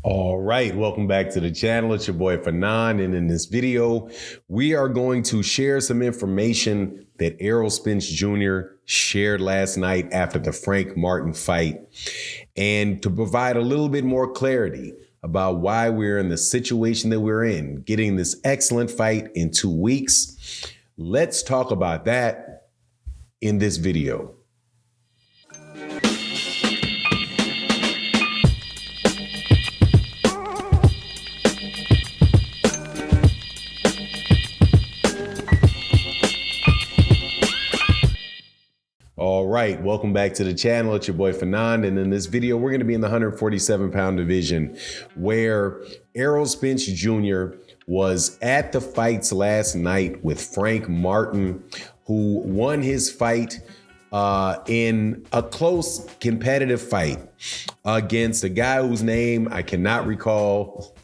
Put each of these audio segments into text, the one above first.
All right, welcome back to the channel. It's your boy Fanon, and in this video, we are going to share some information that Errol Spence Jr. shared last night after the Frank Martin fight, and to provide a little bit more clarity about why we're in the situation that we're in, getting this excellent fight in 2 weeks. Let's talk about that in this video. All right, welcome back to the channel. It's your boy Fanon, and in this video, we're going to be in the 147-pound division where Errol Spence Jr. was at the fights last night with Frank Martin, who won his fight in a close competitive fight against a guy whose name I cannot recall.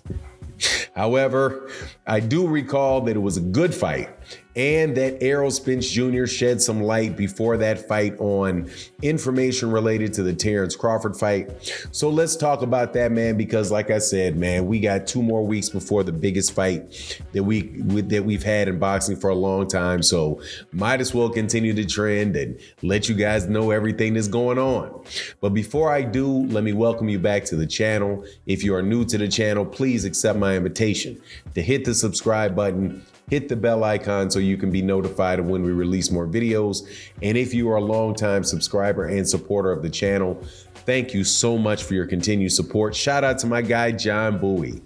However, I do recall that it was a good fight and that Errol Spence Jr. shed some light before that fight on information related to the Terence Crawford fight. So let's talk about that, man, because like I said, man, we got 2 more weeks before the biggest fight that we've had in boxing for a long time. So might as well continue the trend and let you guys know everything that's going on. But before I do, let me welcome you back to the channel. If you are new to the channel, please accept my invitation to hit the subscribe button, hit the bell icon so you can be notified of when we release more videos. And if you are a longtime subscriber and supporter of the channel, thank you so much for your continued support. Shout out to my guy, John Bowie.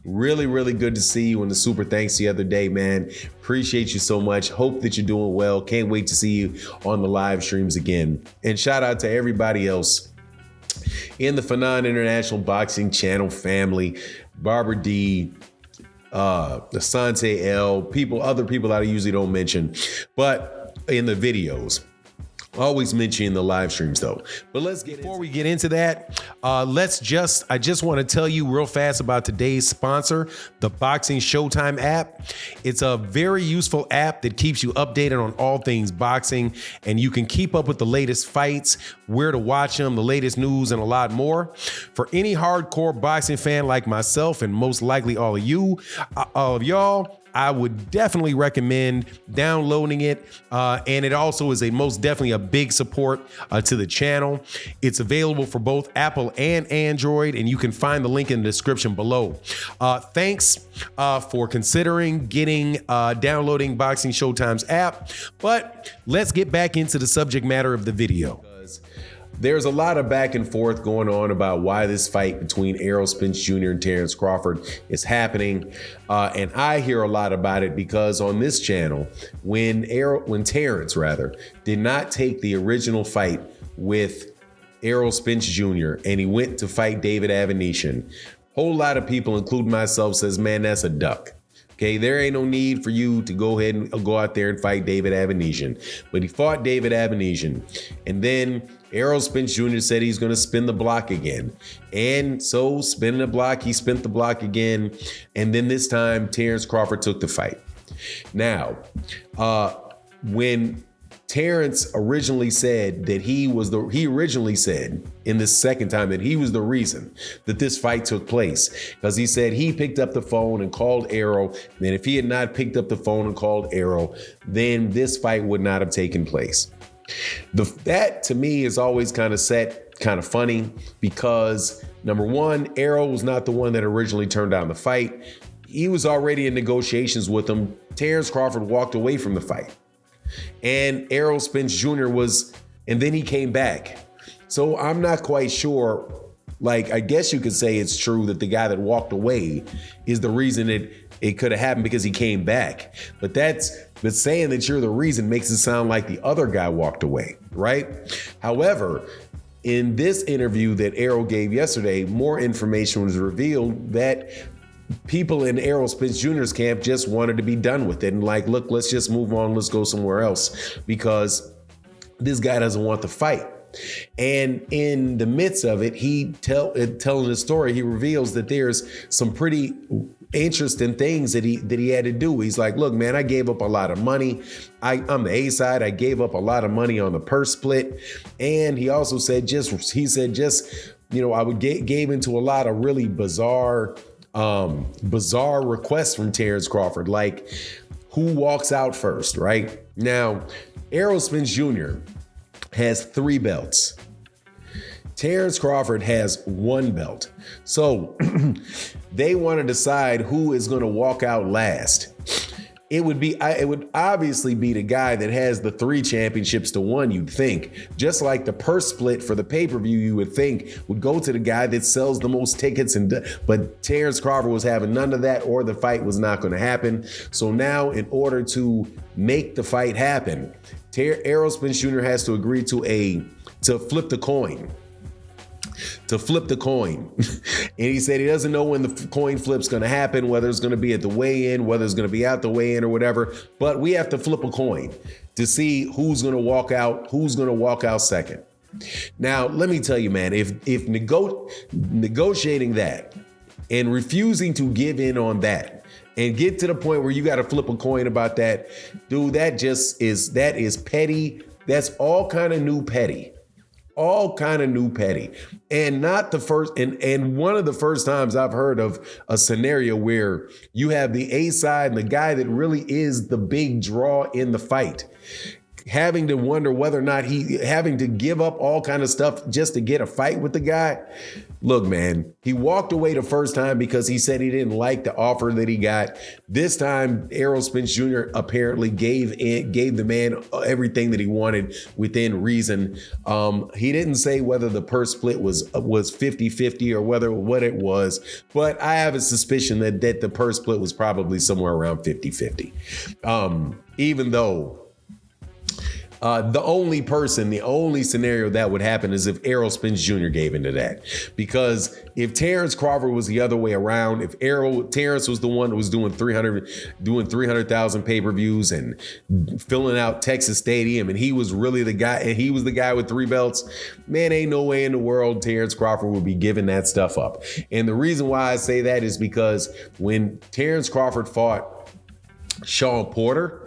Really, really good to see you in the super thanks the other day, man. Appreciate you so much. Hope that you're doing well. Can't wait to see you on the live streams again. And shout out to everybody else in the Fanon International Boxing Channel family, Barbara D, Asante L, other people that I usually don't mention, but in the videos. Always mentioning the live streams though. But before we get into that, I just want to tell you real fast about today's sponsor, the Boxing Showtime app. It's a very useful app that keeps you updated on all things boxing, and you can keep up with the latest fights, where to watch them, the latest news, and a lot more. For any hardcore boxing fan like myself, and most likely all of y'all, I would definitely recommend downloading it. And it also is most definitely a big support to the channel. It's available for both Apple and Android, and you can find the link in the description below. Thanks for considering downloading Boxing Showtime's app. But let's get back into the subject matter of the video. There's a lot of back and forth going on about why this fight between Errol Spence Jr. and Terence Crawford is happening. And I hear a lot about it because on this channel, when Terence did not take the original fight with Errol Spence Jr. and he went to fight David Avanesyan, a whole lot of people, including myself, says, man, that's a duck. Okay, there ain't no need for you to go ahead and go out there and fight David Avanesyan. But he fought David Avanesyan. And then Errol Spence Jr. said he's going to spin the block again. And so spinning the block, he spent the block again. And then this time, Terence Crawford took the fight. Now, when Terence originally said that he originally said in the second time that he was the reason that this fight took place, because he said he picked up the phone and called Errol, and if he had not picked up the phone and called Errol, then this fight would not have taken place. That to me is always kind of funny because number one, Errol was not the one that originally turned down the fight. He was already in negotiations with him. Terence Crawford walked away from the fight. And Errol Spence Jr. and then he came back. So I'm not quite sure, I guess you could say it's true that the guy that walked away is the reason it could have happened because he came back. But saying that you're the reason makes it sound like the other guy walked away, right? However, in this interview that Errol gave yesterday, more information was revealed that people in Errol Spence Jr.'s camp just wanted to be done with it and look, let's just move on. Let's go somewhere else because this guy doesn't want the fight. And in the midst of it, telling the story, he reveals that there's some pretty interesting things that he had to do. He's like, look, man, I gave up a lot of money. I'm the A side. I gave up a lot of money on the purse split. And he also said, just I would gave into a lot of really bizarre requests from Terence Crawford, like who walks out first, right? Now, Errol Spence Jr. has 3 belts. Terence Crawford has 1 belt. So they want to decide who is going to walk out last. It would obviously be the guy that has the 3 championships to 1, you'd think. Just like the purse split for the pay-per-view, you would think would go to the guy that sells the most tickets. But Terence Crawford was having none of that, or the fight was not going to happen. So now, in order to make the fight happen, Errol Spence Jr. has to agree to flip the coin. To flip the coin. And he said he doesn't know when the coin flip's going to happen, whether it's going to be at the weigh-in, whether it's going to be out the weigh-in or whatever. But we have to flip a coin to see who's going to walk out second. Now, let me tell you, man, if negotiating that and refusing to give in on that and get to the point where you got to flip a coin about that, dude, that is petty. That's all kind of new petty. All kind of new petty. And not the first, and one of the first times I've heard of a scenario where you have the A side and the guy that really is the big draw in the fight having to wonder whether or not having to give up all kind of stuff just to get a fight with the guy. Look, man, he walked away the first time because he said he didn't like the offer that he got. This time, Errol Spence Jr. apparently gave the man everything that he wanted within reason. He didn't say whether the purse split was 50-50 or what it was, but I have a suspicion that the purse split was probably somewhere around 50-50. Even though the only scenario that would happen is if Errol Spence Jr. gave into that. Because if Terence Crawford was the other way around, if Terence was the one that was doing 300,000 pay-per-views and filling out Texas Stadium, and he was really the guy, and he was the guy with 3 belts, man, ain't no way in the world Terence Crawford would be giving that stuff up. And the reason why I say that is because when Terence Crawford fought Sean Porter,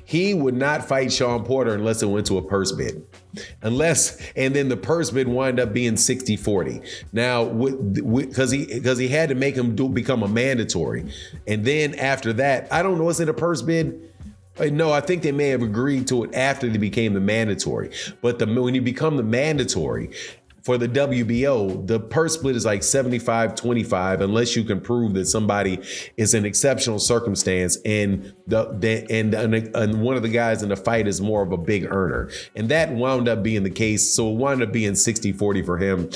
he would not fight Sean Porter unless it went to a purse bid. And then the purse bid wind up being 60-40. Now, because he had to make him become a mandatory. And then after that, I don't know, is it a purse bid? No, I think they may have agreed to it after they became the mandatory. But when you become the mandatory, for the WBO, the purse split is like 75-25 unless you can prove that somebody is an exceptional circumstance and one of the guys in the fight is more of a big earner. And that wound up being the case. So it wound up being 60-40 for him.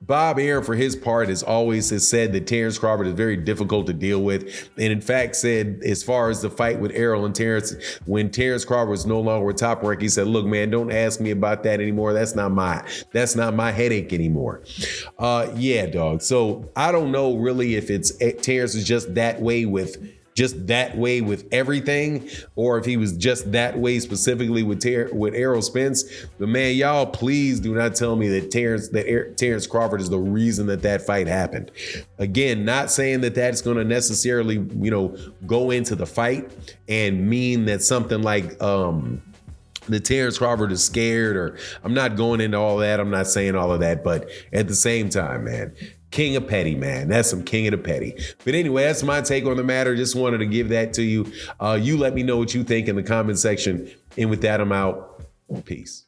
Bob Arum, for his part, has said that Terence Crawford is very difficult to deal with. And in fact said, as far as the fight with Errol and Terence, when Terence Crawford was no longer with Top Rank, he said, look, man, don't ask me about that anymore. That's not my headache anymore. Yeah, dog. So I don't know really if Terence is just that way with everything, or if he was just that way specifically with Errol Spence. But man, y'all, please do not tell me that Terence Crawford is the reason that fight happened. Again, not saying that that's going to necessarily, go into the fight and mean that something like the Terence Crawford is scared, or I'm not going into all that. I'm not saying all of that, but at the same time, man, king of petty, man. That's some king of the petty. But anyway, that's my take on the matter. Just wanted to give that to you. You let me know what you think in the comment section. And with that, I'm out. Peace.